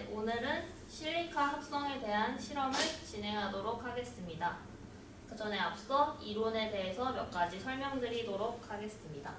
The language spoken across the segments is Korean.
네, 오늘은 실리카 합성에 대한 실험을 진행하도록 하겠습니다. 그 전에 앞서 이론에 대해서 몇 가지 설명드리도록 하겠습니다.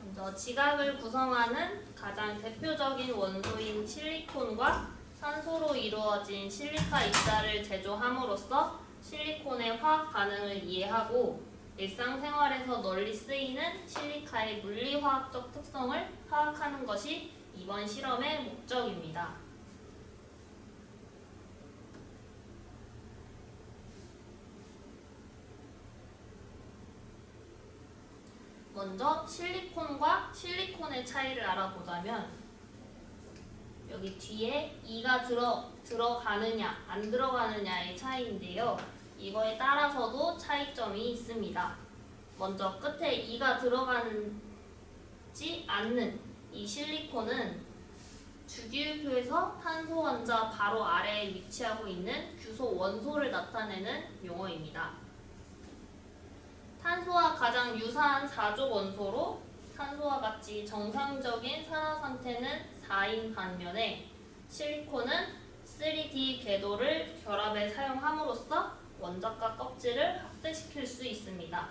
먼저 지각을 구성하는 가장 대표적인 원소인 실리콘과 산소로 이루어진 실리카 입자를 제조함으로써 실리콘의 화학 반응을 이해하고 일상생활에서 널리 쓰이는 실리카의 물리화학적 특성을 파악하는 것이 이번 실험의 목적입니다. 먼저 실리콘과 실리콘의 차이를 알아보자면 여기 뒤에 E가 들어가느냐 안 들어가느냐의 차이인데요. 이거에 따라서도 차이점이 있습니다. 먼저 끝에 E가 들어가지 않는 이 실리콘은 주기율표에서 탄소 원자 바로 아래에 위치하고 있는 규소 원소를 나타내는 용어입니다. 탄소와 가장 유사한 4족 원소로 탄소와 같이 정상적인 산화 상태는 4인 반면에 실리콘은 3D 궤도를 결합에 사용함으로써 원자과 껍질을 확대시킬 수 있습니다.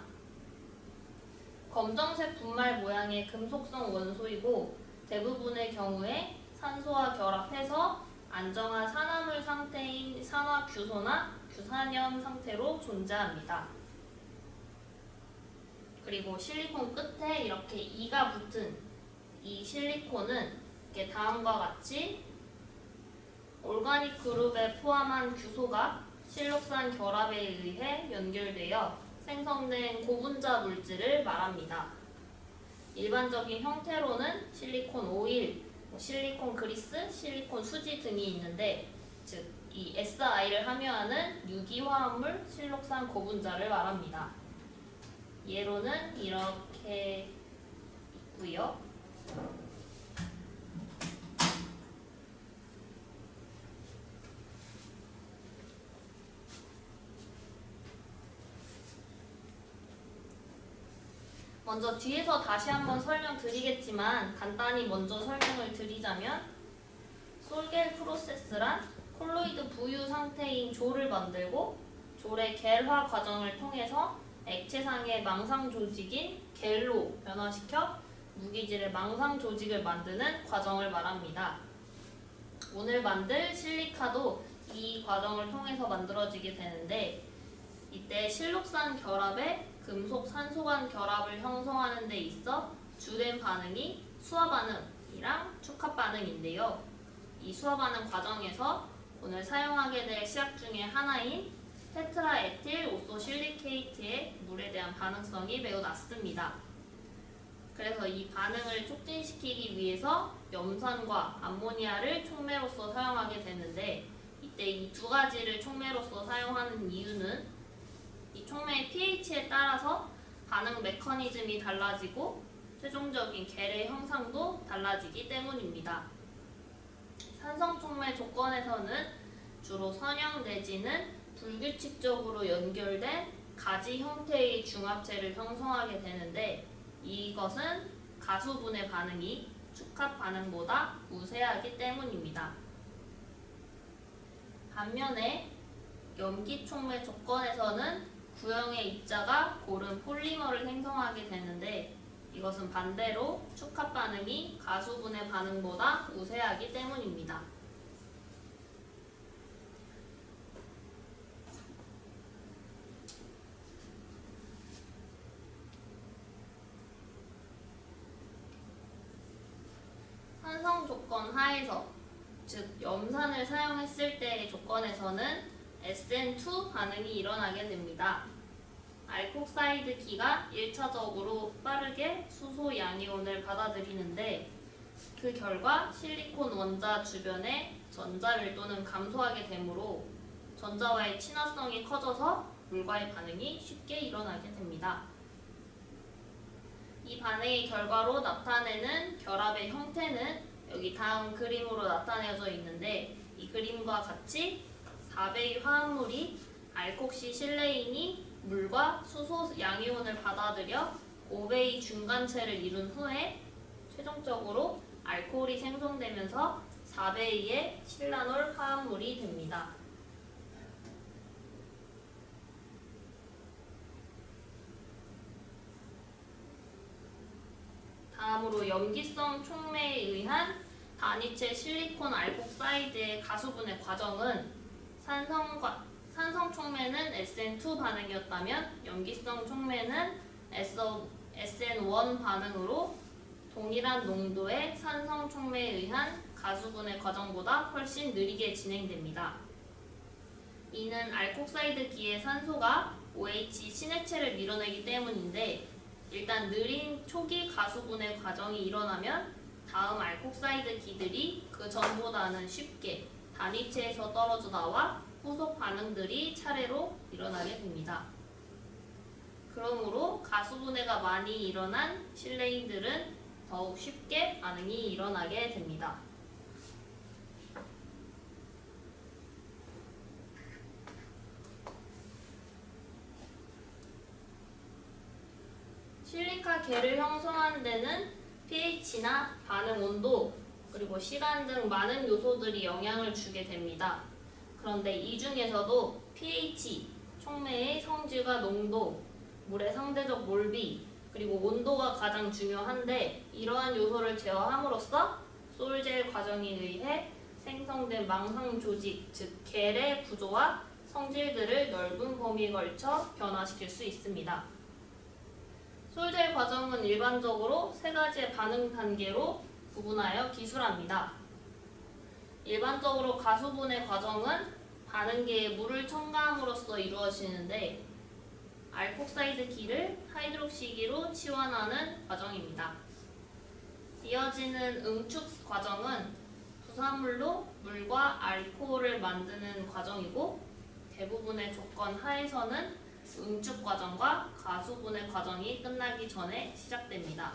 검정색 분말 모양의 금속성 원소이고 대부분의 경우에 산소와 결합해서 안정한 산화물 상태인 산화규소나 규산염 상태로 존재합니다. 그리고 실리콘 끝에 이렇게 E가 붙은 이 실리콘은 이렇게 다음과 같이 올가닉 그룹에 포함한 규소가 실록산 결합에 의해 연결되어 생성된 고분자 물질을 말합니다. 일반적인 형태로는 실리콘 오일, 실리콘 그리스, 실리콘 수지 등이 있는데 즉 이 SI를 함유하는 유기화합물 실록산 고분자를 말합니다. 예로는 이렇게 있고요. 먼저 뒤에서 다시 한번 설명드리겠지만 간단히 먼저 설명을 드리자면 솔겔 프로세스란 콜로이드 부유 상태인 졸을 만들고 졸의 겔화 과정을 통해서 액체상의 망상 조직인 겔로 변화시켜 무기질의 망상 조직을 만드는 과정을 말합니다. 오늘 만들 실리카도 이 과정을 통해서 만들어지게 되는데 이때 실록산 결합에 금속 산소간 결합을 형성하는 데 있어 주된 반응이 수화 반응이랑 축합 반응인데요. 이 수화 반응 과정에서 오늘 사용하게 될 시약 중에 하나인 테트라에틸 오소실리케이트의 물에 대한 반응성이 매우 낮습니다. 그래서 이 반응을 촉진시키기 위해서 염산과 암모니아를 촉매로서 사용하게 되는데 이때 이 두 가지를 촉매로서 사용하는 이유는 이 촉매의 pH에 따라서 반응 메커니즘이 달라지고 최종적인 겔의 형상도 달라지기 때문입니다. 산성 촉매 조건에서는 주로 선형 내지는 불규칙적으로 연결된 가지 형태의 중합체를 형성하게 되는데 이것은 가수분해 반응이 축합 반응보다 우세하기 때문입니다. 반면에 염기 촉매 조건에서는 구형의 입자가 고른 폴리머를 생성하게 되는데 이것은 반대로 축합 반응이 가수분해 반응보다 우세하기 때문입니다. 산성 조건 하에서 즉 염산을 사용했을 때의 조건에서는 SN2 반응이 일어나게 됩니다. 알콕사이드 기가 1차적으로 빠르게 수소 양이온을 받아들이는데 그 결과 실리콘 원자 주변에 전자 밀도는 감소하게 되므로 전자와의 친화성이 커져서 물과의 반응이 쉽게 일어나게 됩니다. 이 반응의 결과로 나타내는 결합의 형태는 여기 다음 그림으로 나타내져 있는데 이 그림과 같이 4배의 화합물이 알콕시실레인이 물과 수소 양이온을 받아들여 5배의 중간체를 이룬 후에 최종적으로 알코올이 생성되면서 4배의 실라놀 화합물이 됩니다. 다음으로 염기성 촉매에 의한 단위체 실리콘 알콕사이드의 가수분해 과정은 산성 촉매는 SN2 반응이었다면 염기성 촉매는 SN1 반응으로 동일한 농도의 산성 촉매에 의한 가수분해 과정보다 훨씬 느리게 진행됩니다. 이는 알콕사이드기의 산소가 OH 신액체를 밀어내기 때문인데 일단 느린 초기 가수분해 과정이 일어나면 다음 알콕사이드기들이 그 전보다는 쉽게 단위체에서 떨어져 나와 후속 반응들이 차례로 일어나게 됩니다. 그러므로 가수분해가 많이 일어난 실레인들은 더욱 쉽게 반응이 일어나게 됩니다. 실리카 겔을 형성하는 데는 pH나 반응 온도, 그리고 시간 등 많은 요소들이 영향을 주게 됩니다. 그런데 이 중에서도 pH, 촉매의 성질과 농도, 물의 상대적 몰비, 그리고 온도가 가장 중요한데 이러한 요소를 제어함으로써 솔젤 과정에 의해 생성된 망상 조직, 즉 겔의 구조와 성질들을 넓은 범위에 걸쳐 변화시킬 수 있습니다. 솔젤 과정은 일반적으로 세 가지의 반응 단계로 구분하여 기술합니다. 일반적으로 가수분해 과정은 반응계에 물을 첨가함으로써 이루어지는데 알콕사이드기를 하이드록시기로 치환하는 과정입니다. 이어지는 응축 과정은 부산물로 물과 알코올을 만드는 과정이고 대부분의 조건 하에서는 응축 과정과 가수분해 과정이 끝나기 전에 시작됩니다.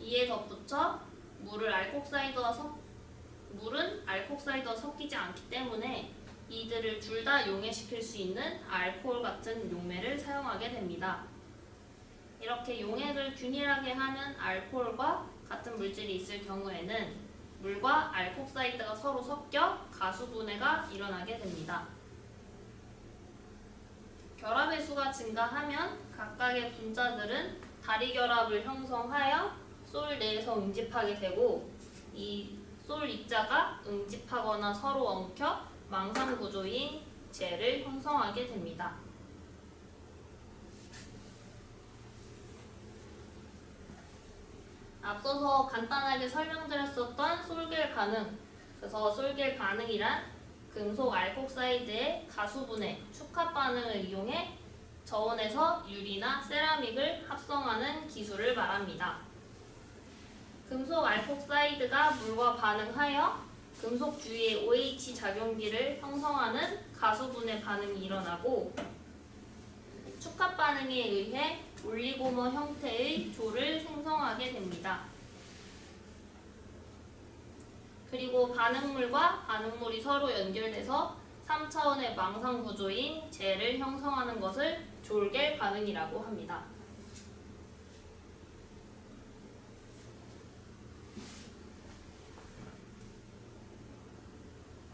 이에 덧붙여 물은 알콕사이드와 섞이지 않기 때문에 이들을 둘 다 용해시킬 수 있는 알코올 같은 용매를 사용하게 됩니다. 이렇게 용해를 균일하게 하는 알코올과 같은 물질이 있을 경우에는 물과 알콕사이드가 서로 섞여 가수분해가 일어나게 됩니다. 결합의 수가 증가하면 각각의 분자들은 다리 결합을 형성하여 솔 내에서 응집하게 되고 이 솔 입자가 응집하거나 서로 엉켜 망상 구조인 젤을 형성하게 됩니다. 앞서서 간단하게 설명드렸었던 솔겔 반응, 그래서 솔겔 반응이란 금속 알콕사이드의 가수분해, 축합 반응을 이용해 저온에서 유리나 세라믹을 합성하는 기술을 말합니다. 금속 알콕사이드가 물과 반응하여 금속 주위의 OH 작용기를 형성하는 가수분해 반응이 일어나고 축합 반응에 의해 올리고머 형태의 조를 생성하게 됩니다. 그리고 반응물과 반응물이 서로 연결돼서 3차원의 망상 구조인 젤을 형성하는 것을 졸겔 반응이라고 합니다.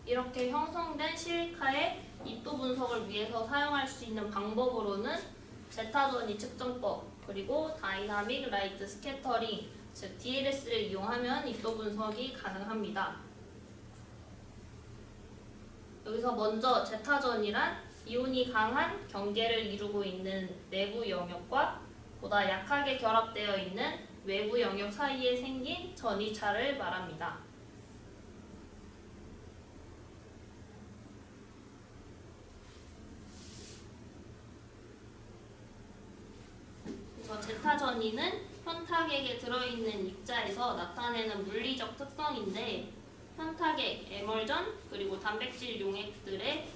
이렇게 형성된 실리카의 입도 분석을 위해서 사용할 수 있는 방법으로는 제타전이 측정법, 그리고 다이나믹 라이트 스캐터링, 즉 DLS를 이용하면 입도 분석이 가능합니다. 여기서 먼저 제타전이란 이온이 강한 경계를 이루고 있는 내부 영역과 보다 약하게 결합되어 있는 외부 영역 사이에 생긴 전이차를 말합니다. 제타 전이는 현탁액에 들어있는 입자에서 나타내는 물리적 특성인데 현탁액, 에멀전, 그리고 단백질 용액들의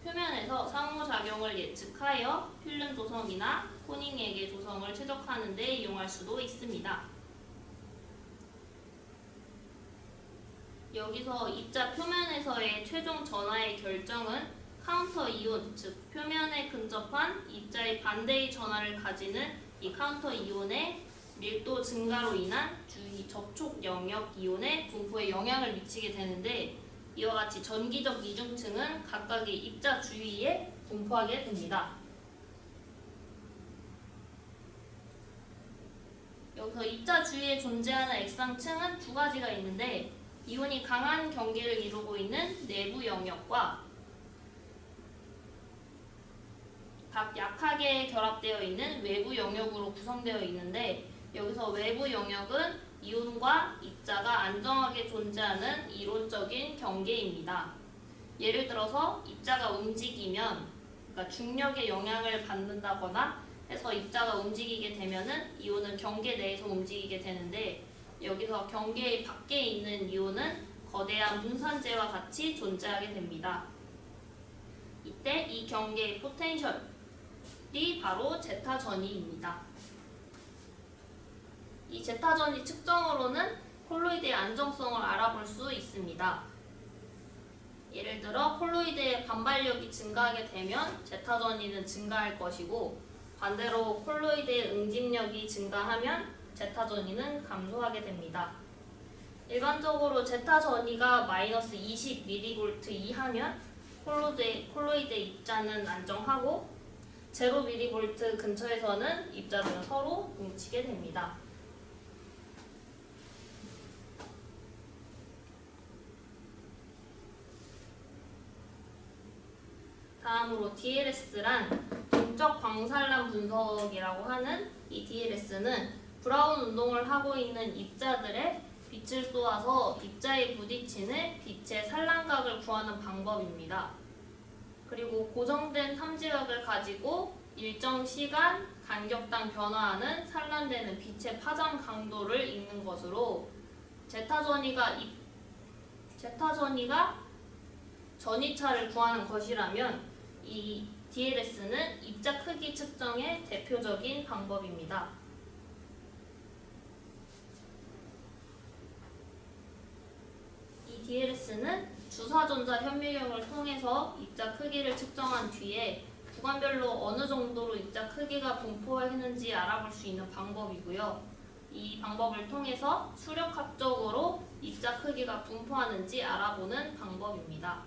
표면에서 상호작용을 예측하여 필름 조성이나 코닝액의 조성을 최적화하는 데 이용할 수도 있습니다. 여기서 입자 표면에서의 최종 전하의 결정은 카운터 이온, 즉 표면에 근접한 입자의 반대의 전하를 가지는 이 카운터 이온의 밀도 증가로 인한 주위 접촉 영역 이온의 분포에 영향을 미치게 되는데, 이와 같이 전기적 이중층은 각각의 입자 주위에 분포하게 됩니다. 여기서 입자 주위에 존재하는 액상층은 두 가지가 있는데, 이온이 강한 경계를 이루고 있는 내부 영역과 각 약하게 결합되어 있는 외부 영역으로 구성되어 있는데, 여기서 외부 영역은 이온과 입자가 안정하게 존재하는 이론적인 경계입니다. 예를 들어서 입자가 움직이면, 그러니까 중력의 영향을 받는다거나 해서 입자가 움직이게 되면은 이온은 경계 내에서 움직이게 되는데, 여기서 경계 밖에 있는 이온은 거대한 분산재와 같이 존재하게 됩니다. 이때 이 경계의 포텐셜이 바로 제타 전위입니다. 이 제타 전위 측정으로는 콜로이드의 안정성을 알아볼 수 있습니다. 예를 들어 콜로이드의 반발력이 증가하게 되면 제타 전위는 증가할 것이고, 반대로 콜로이드의 응집력이 증가하면 제타 전위는 감소하게 됩니다. 일반적으로 제타 전위가 마이너스 20mV 이하면 콜로이드의 입자는 안정하고, 0mV 근처에서는 입자들은 서로 뭉치게 됩니다. 다음으로 DLS란 동적 광산란 분석이라고 하는 이 DLS는 브라운 운동을 하고 있는 입자들의 빛을 쏘아서 입자에 부딪히는 빛의 산란각을 구하는 방법입니다. 그리고 고정된 탐지각을 가지고 일정 시간 간격당 변화하는 산란되는 빛의 파장 강도를 읽는 것으로 제타 전위가 전위차를 구하는 것이라면, 이 DLS는 입자 크기 측정의 대표적인 방법입니다. 이 DLS는 주사전자 현미경을 통해서 입자 크기를 측정한 뒤에 구간별로 어느 정도로 입자 크기가 분포했는지 알아볼 수 있는 방법이고요. 이 방법을 통해서 수력학적으로 입자 크기가 분포하는지 알아보는 방법입니다.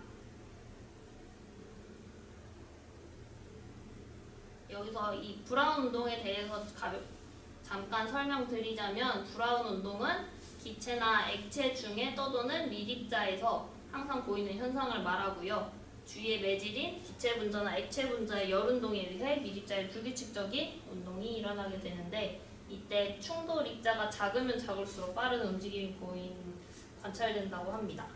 여기서 이 브라운 운동에 대해서 잠깐 설명드리자면, 브라운 운동은 기체나 액체 중에 떠도는 밀입자에서 항상 보이는 현상을 말하고요. 주위의 매질인 기체 분자나 액체 분자의 열 운동에 의해 밀입자의 불규칙적인 운동이 일어나게 되는데, 이때 충돌 입자가 작으면 작을수록 빠른 움직임이 관찰된다고 합니다.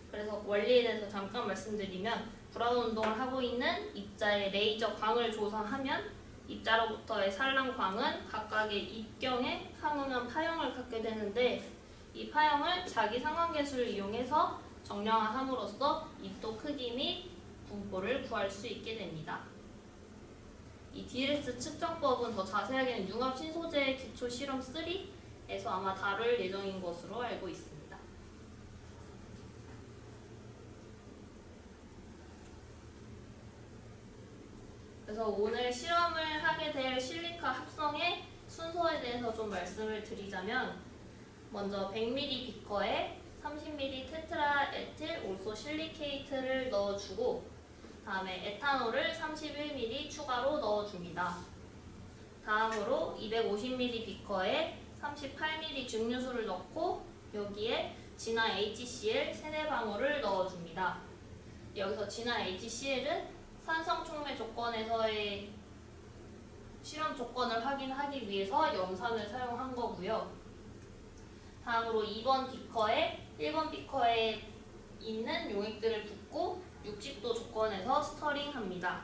그래서 원리에 대해서 잠깐 말씀드리면, 브라운 운동을 하고 있는 입자의 레이저 광을 조사하면 입자로부터의 산란광은 각각의 입경에 상응한 파형을 갖게 되는데, 이 파형을 자기 상관계수를 이용해서 정량화함으로써 입도 크기 및 분포를 구할 수 있게 됩니다. 이 DLS 측정법은 더 자세하게는 융합 신소재 기초 실험 3에서 아마 다룰 예정인 것으로 알고 있습니다. 그래서 오늘 실험을 하게 될 실리카 합성의 순서에 대해서 좀 말씀을 드리자면, 먼저 100ml 비커에 30ml 테트라 에틸 올소 실리케이트를 넣어주고, 다음에 에탄올을 31ml 추가로 넣어줍니다. 다음으로 250ml 비커에 38ml 증류수를 넣고 여기에 진화 HCl 3-4방울을 넣어줍니다. 여기서 진화 HCl은 산성 촉매 조건에서의 실험 조건을 확인하기 위해서 염산을 사용한 거고요. 다음으로 2번 비커에 있는 용액들을 붓고 60도 조건에서 스터링합니다.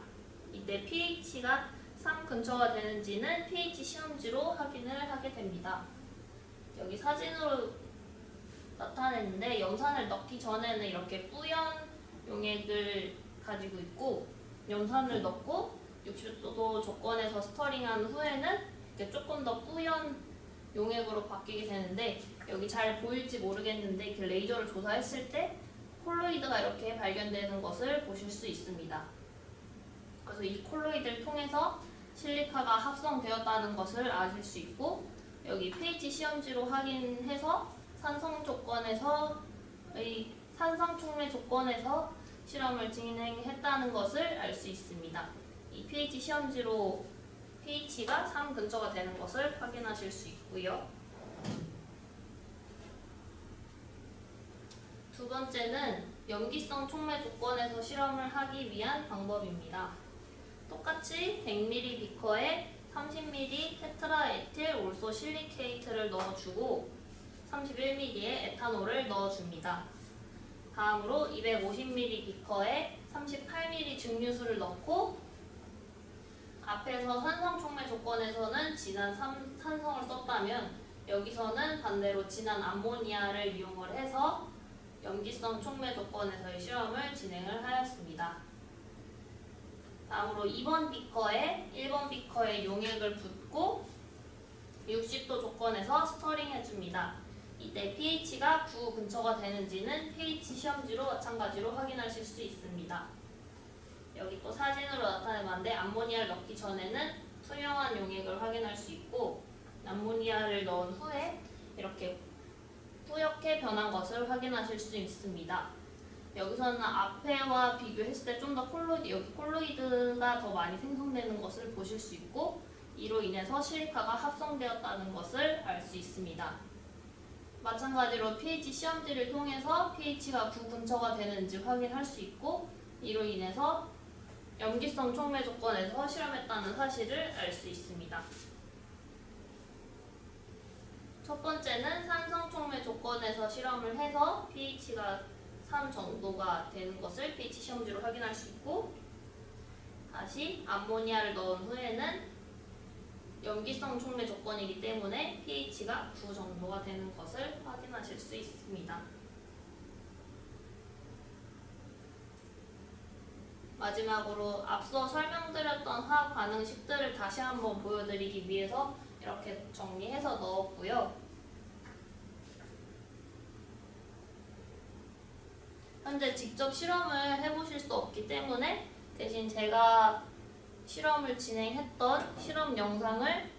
이때 pH가 3 근처가 되는지는 pH 시험지로 확인을 하게 됩니다. 여기 사진으로 나타냈는데, 염산을 넣기 전에는 이렇게 뿌연 용액을 가지고 있고, 염산을 넣고 60도 조건에서 스터링한 후에는 이렇게 조금 더 뿌연 용액으로 바뀌게 되는데, 여기 잘 보일지 모르겠는데 그 레이저를 조사했을 때 콜로이드가 이렇게 발견되는 것을 보실 수 있습니다. 그래서 이 콜로이드를 통해서 실리카가 합성되었다는 것을 아실 수 있고, 여기 pH 시험지로 확인해서 산성 촉매 조건에서 실험을 진행했다는 것을 알 수 있습니다. 이 pH 시험지로 pH가 3 근처가 되는 것을 확인하실 수 있고요. 두 번째는 염기성 촉매 조건에서 실험을 하기 위한 방법입니다. 똑같이 100ml 비커에 30ml 테트라에틸 올소 실리케이트를 넣어주고 31ml의 에탄올을 넣어줍니다. 다음으로 250ml 비커에 38ml 증류수를 넣고, 앞에서 산성 촉매 조건에서는 진한 산성을 썼다면 여기서는 반대로 진한 암모니아를 이용을 해서 염기성 촉매 조건에서의 실험을 진행을 하였습니다. 다음으로 2번 비커에 1번 비커에 용액을 붓고 60도 조건에서 스터링 해줍니다. 이때 pH가 9 근처가 되는지는 pH 시험지로 마찬가지로 확인하실 수 있습니다. 여기 또 사진으로 나타내봤는데, 암모니아를 넣기 전에는 투명한 용액을 확인할 수 있고, 암모니아를 넣은 후에 이렇게 뿌옇게 변한 것을 확인하실 수 있습니다. 여기서는 앞에와 비교했을 때 좀 더 콜로이드가 더 많이 생성되는 것을 보실 수 있고, 이로 인해서 실리카가 합성되었다는 것을 알 수 있습니다. 마찬가지로 pH 시험지를 통해서 pH가 9 근처가 되는지 확인할 수 있고, 이로 인해서 염기성 촉매 조건에서 실험했다는 사실을 알 수 있습니다. 첫 번째는 산성 촉매 조건에서 실험을 해서 pH가 3 정도가 되는 것을 pH 시험지로 확인할 수 있고, 다시 암모니아를 넣은 후에는 염기성 촉매 조건이기 때문에 pH가 9 정도가 되는 것을 확인하실 수 있습니다. 마지막으로 앞서 설명드렸던 화학 반응식들을 다시 한번 보여드리기 위해서 이렇게 정리해서 넣었고요. 현재 직접 실험을 해보실 수 없기 때문에 대신 제가 실험을 진행했던 실험 영상을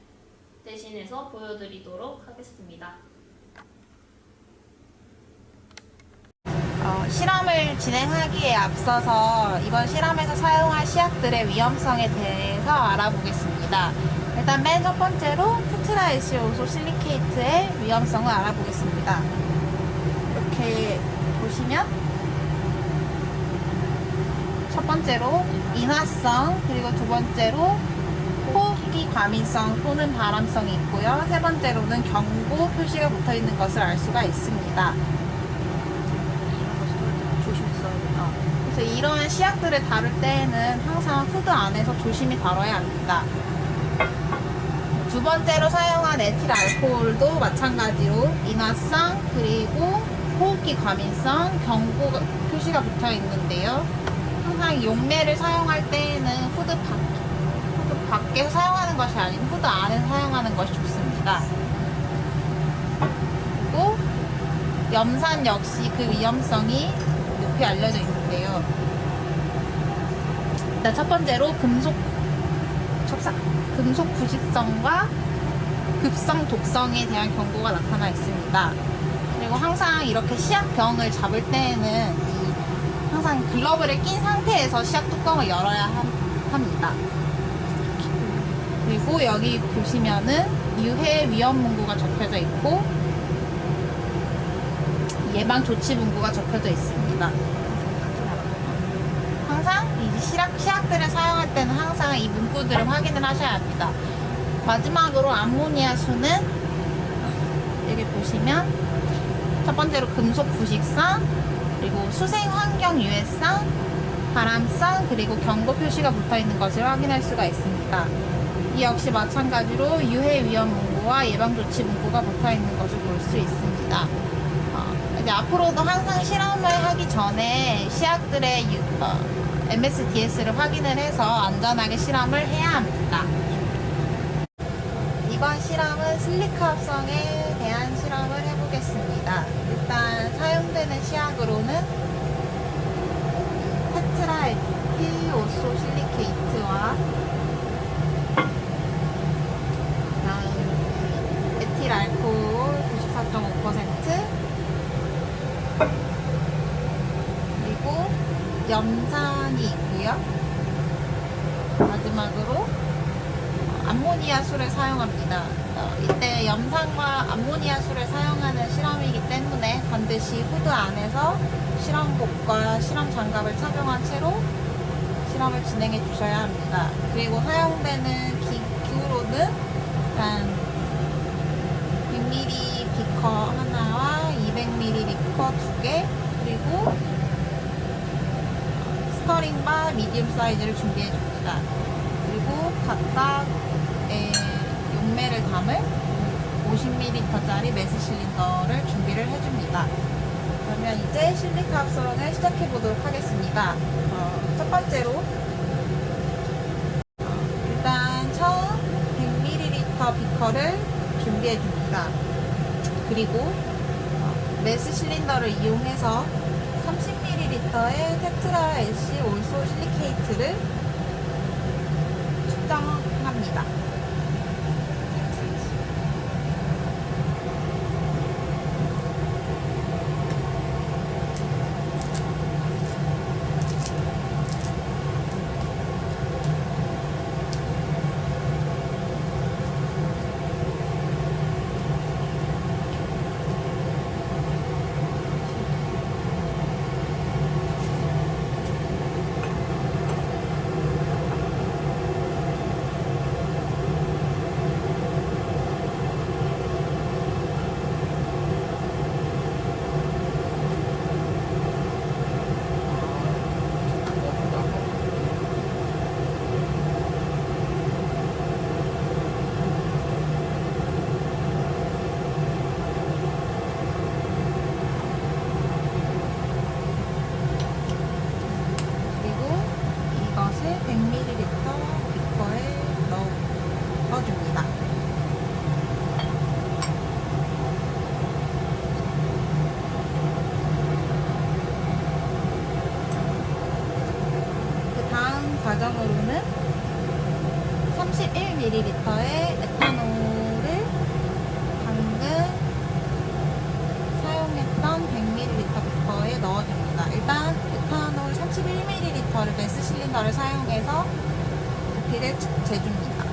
대신해서 보여드리도록 하겠습니다. 실험을 진행하기에 앞서서 이번 실험에서 사용할 시약들의 위험성에 대해서 알아보겠습니다. 일단 맨 첫 번째로 테트라에틸올소 실리케이트의 위험성을 알아보겠습니다. 이렇게 보시면 첫 번째로 인화성, 그리고 두 번째로 호흡기 과민성 또는 발암성이 있고요. 세 번째로는 경고 표시가 붙어 있는 것을 알 수가 있습니다. 그래서 이러한 시약들을 다룰 때에는 항상 후드 안에서 조심히 다뤄야 합니다. 두 번째로 사용한 에틸 알코올도 마찬가지로 인화성, 그리고 호흡기 과민성, 경고 표시가 붙어 있는데요. 항상 용매를 사용할 때에는 후드 밖에서 사용하는 것이 아닌 후드 안에서 사용하는 것이 좋습니다. 그리고 염산 역시 그 위험성이 높이 알려져 있는데요. 일단 첫 번째로 금속 부식성과 급성 독성에 대한 경고가 나타나 있습니다. 그리고 항상 이렇게 시약병을 잡을 때에는 항상 글러브를 낀 상태에서 시약 뚜껑을 열어야 합니다. 그리고 여기 보시면은 유해 위험 문구가 적혀져 있고 예방 조치 문구가 적혀져 있습니다. 항상 이 시약들을 사용할 때는 항상 이 문구들을 확인을 하셔야 합니다. 마지막으로 암모니아 수는 여기 보시면 첫 번째로 금속 부식성, 그리고 수생 환경 유해성, 발암성, 그리고 경고 표시가 붙어 있는 것을 확인할 수가 있습니다. 이 역시 마찬가지로 유해 위험 문구와 예방 조치 문구가 붙어 있는 것을 볼 수 있습니다. 이제 앞으로도 항상 실험을 하기 전에 시약들의 MSDS를 확인을 해서 안전하게 실험을 해야 합니다. 이번 실험은 실리카 합성에 대한 실험을 해보겠습니다. 일단 사용되는 시약으로는 테트라 에피 오소 실리케이트와 그다음 에틸 알코올 94.5%, 그리고 염산이 있고요. 마지막으로 암모니아 술을 사용합니다. 이때 염산과 암모니아 술을 사용하는 실험이기 때문에 반드시 후드 안에서 실험복과 실험 장갑을 착용한 채로 실험을 진행해 주셔야 합니다. 그리고 사용되는 기구로는 일단 100ml 비커 하나와 200ml 비커 2개, 그리고 스터링바 미디움 사이즈를 준비해 줍니다. 그리고 각각 용매를 담을 50ml짜리 메스 실린더를 준비를 해줍니다. 그러면 이제 실리카 합성을 시작해 보도록 하겠습니다. 첫 번째로 일단 처음 100ml 비커를 준비해 줍니다. 그리고 메스 실린더를 이용해서 30ml의 테트라 에시 올소 실리케이트를 측정합니다. 이것을 100ml 비커에 넣어줍니다. 그 다음 과정으로는 31ml의 에탄올을 방금 사용했던 100ml 비커에 넣어줍니다. 일단 에탄올 31ml를 메스 실린더를 사용해서 부피를 재줍니다.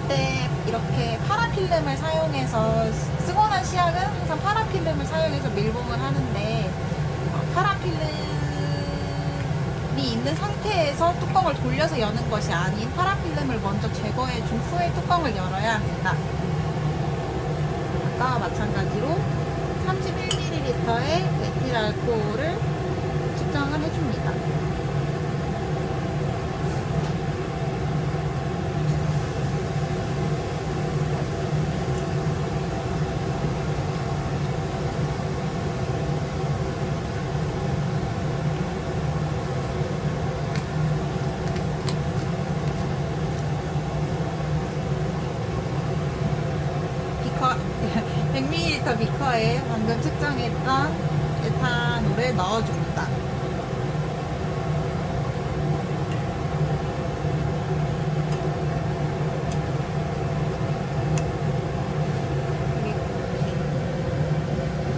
이때 이렇게 파라필름을 사용해서, 쓰고 난 시약은 항상 파라필름을 사용해서 밀봉을 하는데, 파라필름이 있는 상태에서 뚜껑을 돌려서 여는 것이 아닌 파라필름을 먼저 제거해 준 후에 뚜껑을 열어야 합니다. 아까 마찬가지로 31ml의 에틸 알코올을 측정을 해줍니다. 비커 100ml 비커에 방금 측정했던 에탄올을 넣어줍니다.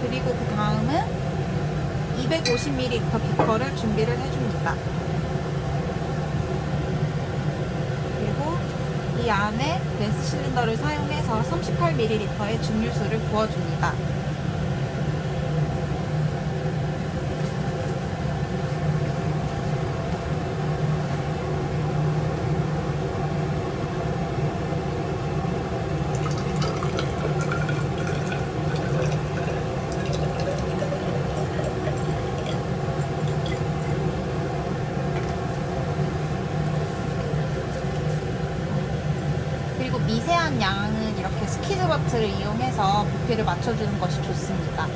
그리고 그 다음은 250ml 비커를 준비를 해줍니다. 그리고 이 안에 메스 실린더를 사용해서 38ml의 증류수를 부어줍니다. 그리고 미세한 양은 이렇게 스키즈버트를 이용해서 부피를 맞춰주는 것이 좋습니다.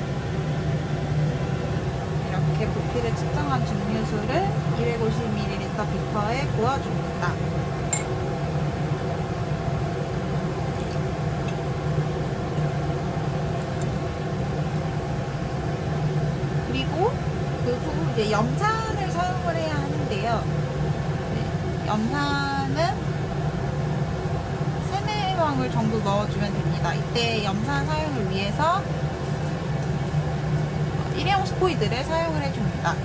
이렇게 부피를 측정한 증류수를 250ml 비커에 부어줍니다. 이제 염산을 사용을 해야 하는데요. 네, 염산은 3-4방울 정도 넣어주면 됩니다. 이때 염산 사용을 위해서 일회용 스포이드를 사용을 해줍니다.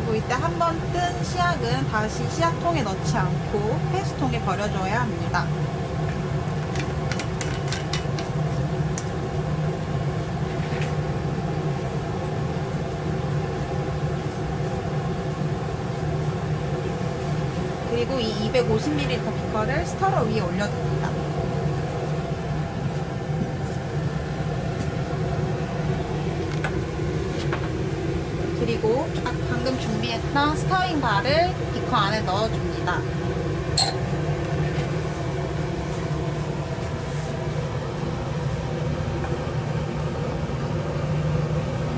그리고 이때 한 번 뜬 씨앗은 다시 씨앗통에 넣지 않고 폐수통에 버려줘야 합니다. 그리고 이 250ml 비커를 스터러 위에 올려줍니다. 그리고 방금 준비했던 스터링 바를 비커 안에 넣어줍니다.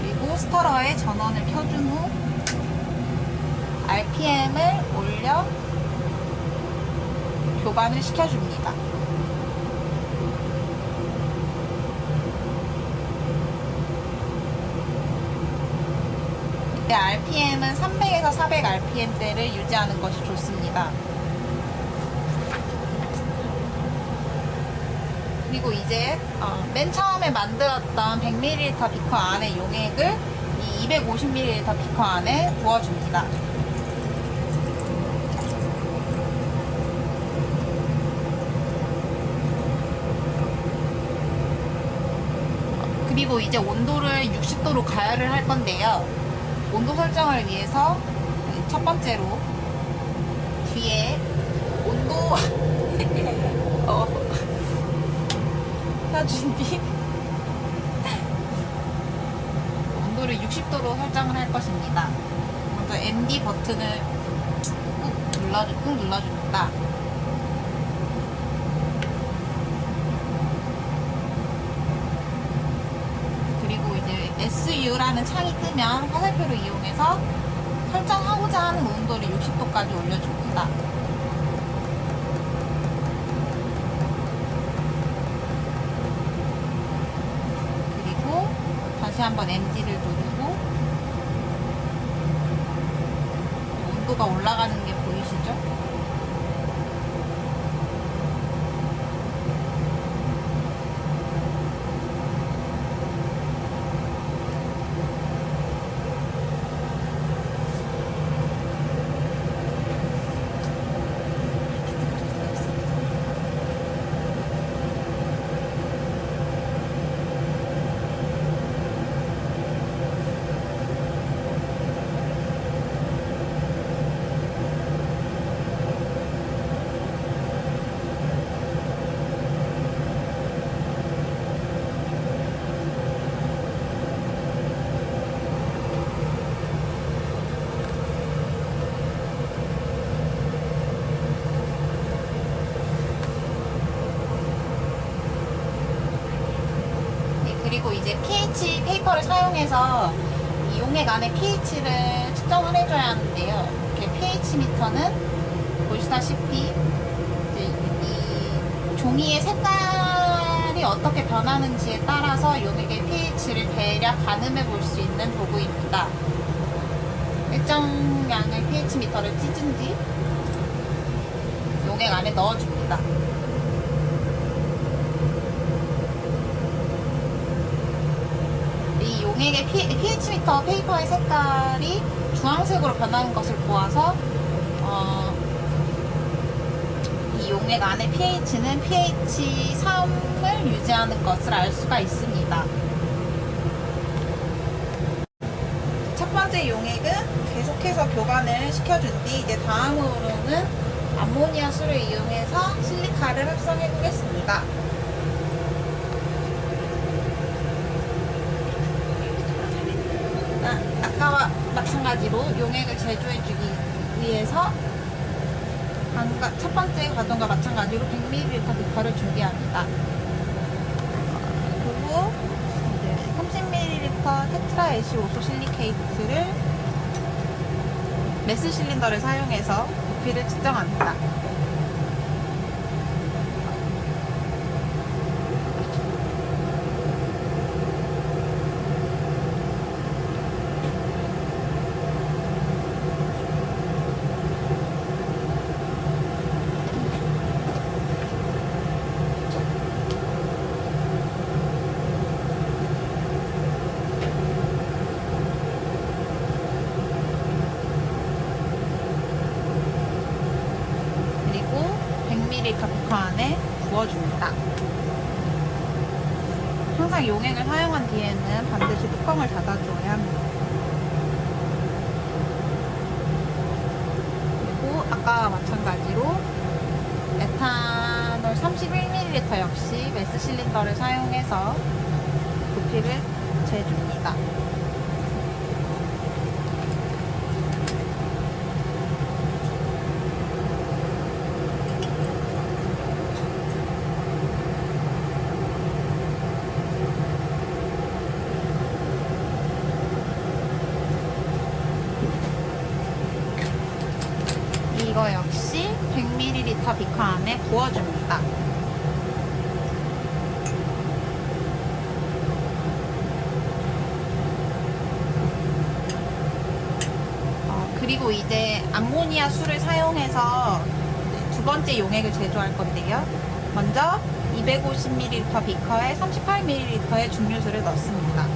그리고 스터러의 전원을 켜준 후 RPM을 올려 교반을 시켜줍니다. 이때 RPM은 300에서 400 RPM대를 유지하는 것이 좋습니다. 그리고 이제 맨 처음에 만들었던 100ml 비커 안에 용액을 이 250ml 비커 안에 부어줍니다. 그리고 이제 온도를 60도로 가열을 할 건데요. 온도 설정을 위해서 첫 번째로 뒤에 온도 켜준 뒤 온도를 60도로 설정을 할 것입니다. 먼저 MD 버튼을 꾹 눌러줍니다. SU라는 창이 뜨면 화살표를 이용해서 설정하고자 하는 온도를 60도까지 올려줍니다. 그리고 다시 한번 MD를 누르고 온도가 올라가는 게 보이시죠? 그리고 이제 pH 페이퍼를 사용해서 이 용액 안에 pH를 측정을 해줘야 하는데요. 이렇게 pH 미터는 보시다시피 이제 이 종이의 색깔이 어떻게 변하는지에 따라서 용액의 pH를 대략 가늠해 볼 수 있는 도구입니다. 일정량의 pH 미터를 찢은 뒤 용액 안에 넣어줍니다. 용액의 pH 미터 페이퍼의 색깔이 주황색으로 변하는 것을 보아서 이 용액 안의 pH는 pH 3을 유지하는 것을 알 수가 있습니다. 첫 번째 용액은 계속해서 교반을 시켜준 뒤 이제 다음으로는 암모니아 수를 이용해서 실리카를 합성해 보겠습니다. 아까와 마찬가지로 용액을 제조해주기 위해서 첫 번째 과정과 마찬가지로 100ml 비커를 준비합니다. 그리고 이제 30ml 테트라 애쉬5소 실리케이트를 메스 실린더를 사용해서 부피를 측정합니다. 비커 안에 부어줍니다. 항상 용액을 사용한 뒤에는 반드시 뚜껑을 닫아주어야 합니다. 그리고 아까와 마찬가지로 에탄올 31ml 역시 메스 실린더를 사용해서 부피를 재줍니다. 이거 역시 100ml 비커 안에 부어줍니다. 그리고 이제 암모니아 수를 사용해서 두 번째 용액을 제조할 건데요. 먼저 250ml 비커에 38ml의 증류수를 넣습니다.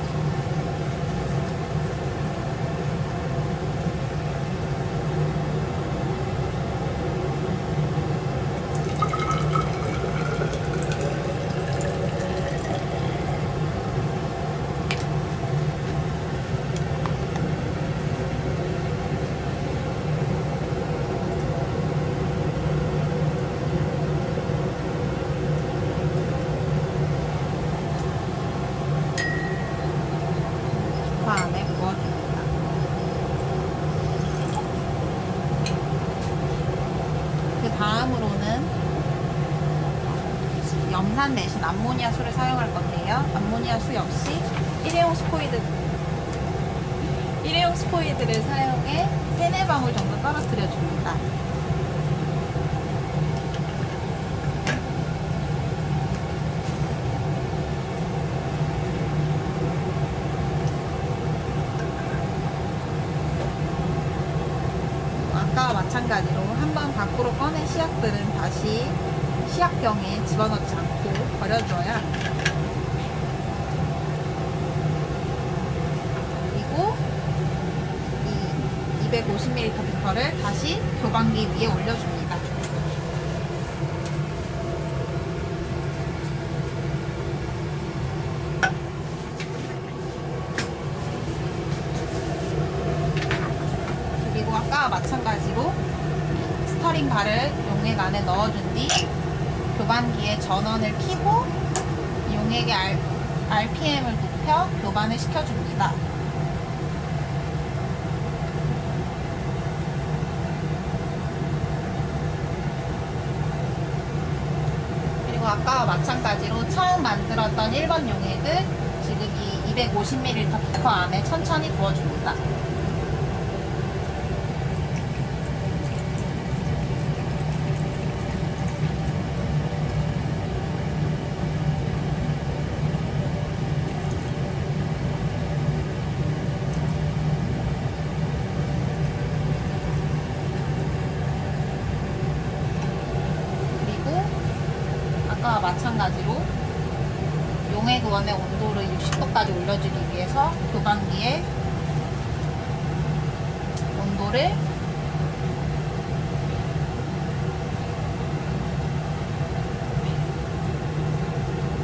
비커 안에 부어줍니다. 그 다음으로는 염산 대신 암모니아 수를 사용할 건데요. 암모니아 수 역시 일회용 스포이드를 사용해 3-4방울 정도 떨어뜨려 줍니다. 아까와 마찬가지로 한번 밖으로 꺼낸 시약들은 다시 시약병에 집어넣지 않고 버려줘야 합니다. 그리고 이 250ml 비커를 다시 교반기 위에 올려줍니다. 그리고 아까와 마찬가지로 스터링 발을 용액 안에 넣어준 뒤 교반기의 전원을 켜고 용액의 RPM을 높여 교반을 시켜줍니다. 그리고 아까와 마찬가지로 처음 만들었던 1번 용액을 지금 이 250ml 비커 안에 천천히 부어줍니다. 아까와 마찬가지로 용액 원의 온도를 60도까지 올려주기 위해서 교반기의 온도를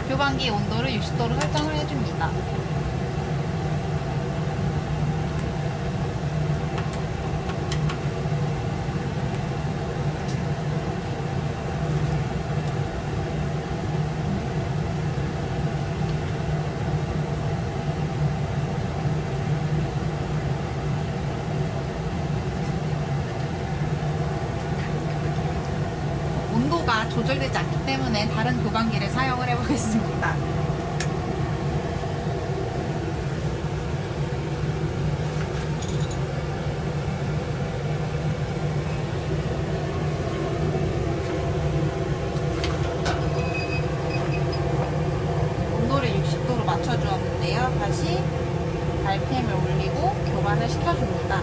교반기의 온도를 60도로 설정을 해줍니다. 온도가 조절되지 않기 때문에 다른 교반기를 사용을 해보겠습니다. 온도를 60도로 맞춰주었는데요. 다시 RPM을 올리고 교반을 시켜줍니다.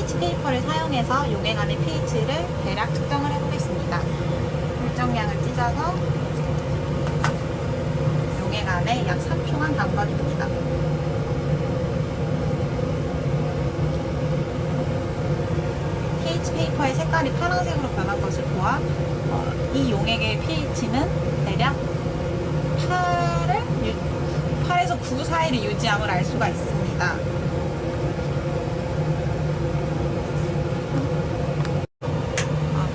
pH 페이퍼를 사용해서 용액 안의 pH를 대략 측정을 해보겠습니다. 일정량을 찢어서 용액 안에 약 3초간 담가줍니다. pH 페이퍼의 색깔이 파란색으로 변한 것을 보아 이 용액의 pH는 대략 8에서 9 사이를 유지함을 알 수가 있습니다.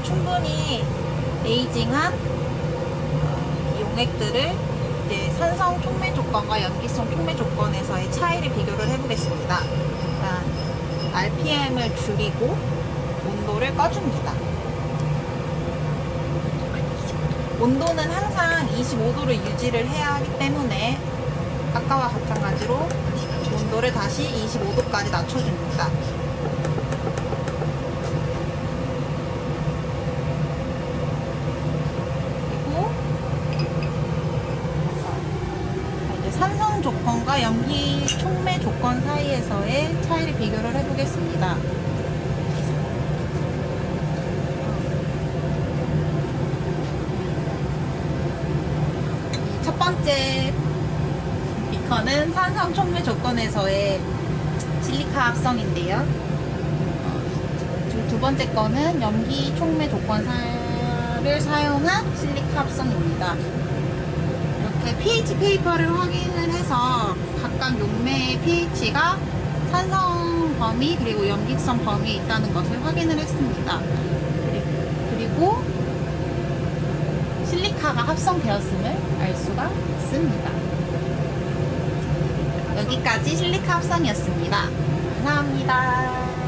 충분히 에이징한 이 용액들을 이제 산성 촉매 조건과 염기성 촉매 조건에서의 차이를 비교를 해보겠습니다. 일단 RPM을 줄이고 온도를 꺼줍니다. 온도는 항상 25도를 유지를 해야 하기 때문에 아까와 마찬가지로 온도를 다시 25도까지 낮춰줍니다. 그리고 이제 산성 조건과 염기 촉매 조건 사이에서의 차이를 비교를 해보겠습니다. 첫 번째 비커는 산성 촉매 조건에서의 실리카 합성인데요. 두 번째 거는 염기 촉매 조건을 사용한 실리카 합성입니다. 이렇게 pH 페이퍼를 확인을 해서 각각 용매의 pH가 산성 범위 그리고 염기성 범위에 있다는 것을 확인을 했습니다. 그리고 실리카가 합성되었음을 알 수가 있습니다. 여기까지 실리카 합성이었습니다. 감사합니다.